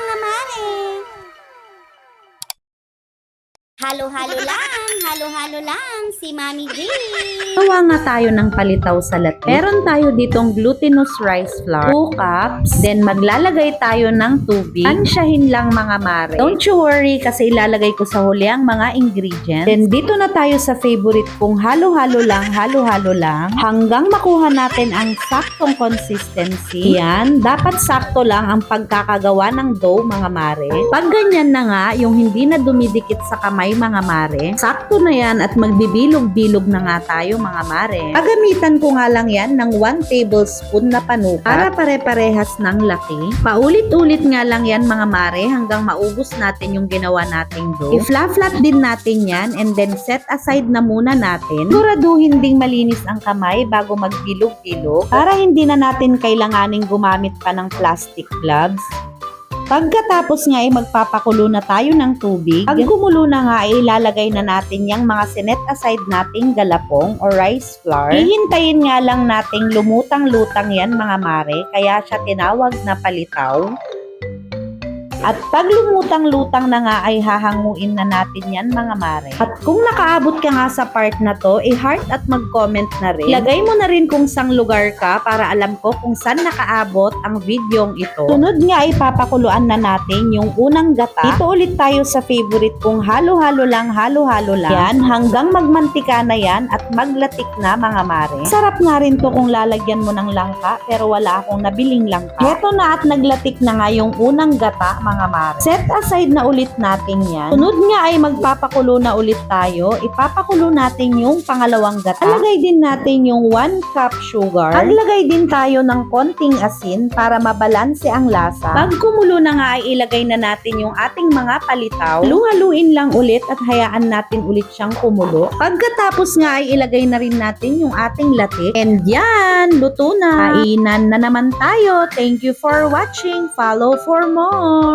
mga mare! Halo-halo lang, si Mami G. Gawa nga tayo ng palitaw sa latte. Meron tayo ditong glutinous rice flour, 2 cups, then maglalagay tayo ng tubig. Ansyahin lang mga mare. Don't you worry kasi ilalagay ko sa huli ang mga ingredients. Then dito na tayo sa favorite kong halo-halo lang, hanggang makuha natin ang saktong consistency. Yan, dapat sakto lang ang pagkakagawa ng dough mga mare. Pag ganyan na nga, yung hindi na dumidikit sa kamay mga mare, sakto na yan at magbibilog-bilog na nga tayo mga mare. Pagamitan ko nga lang yan ng 1 tablespoon na panukat para pare-parehas ng laki. Paulit-ulit nga lang yan mga mare hanggang maubos natin yung ginawa nating dough. I-flat din natin yan and then set aside na muna natin. Siguraduhin ding malinis ang kamay bago magbilog-bilog para hindi na natin kailanganing gumamit pa ng plastic gloves. Pagkatapos nga ay magpapakulo na tayo ng tubig. Pag kumulo na nga ay ilalagay na natin yung mga sinet aside nating galapong o rice flour. Hihintayin nga lang nating lumutang-lutang yan mga mare, kaya siya tinawag na palitaw. At pag lumutang-lutang na nga ay hahanguin na natin yan mga mare. At kung nakaabot ka nga sa part na to, i-heart at mag-comment na rin. Ilagay mo na rin kung sang lugar ka para alam ko kung saan nakaabot ang videong ito. Sunod nga ay papakuluan na natin yung unang gata. Dito ulit tayo sa favorite kong halo-halo lang. Yan, hanggang magmantika na yan at maglatik na mga mare. Sarap nga rin to kung lalagyan mo ng langka pero wala akong nabiling langka. Heto na at naglatik na nga yung unang gata mga mare. Set aside na ulit natin yan. Sunod nga ay magpapakulo na ulit tayo. Ipapakulo natin yung pangalawang gata. Alagay din natin yung 1 cup sugar. Aglagay din tayo ng konting asin para mabalanse ang lasa. Pag kumulo na nga ay ilagay na natin yung ating mga palitaw. Haluin lang ulit at hayaan natin ulit siyang kumulo. Pagkatapos nga ay ilagay na rin natin yung ating latik. And yan, luto na. Kainan na naman tayo. Thank you for watching. Follow for more.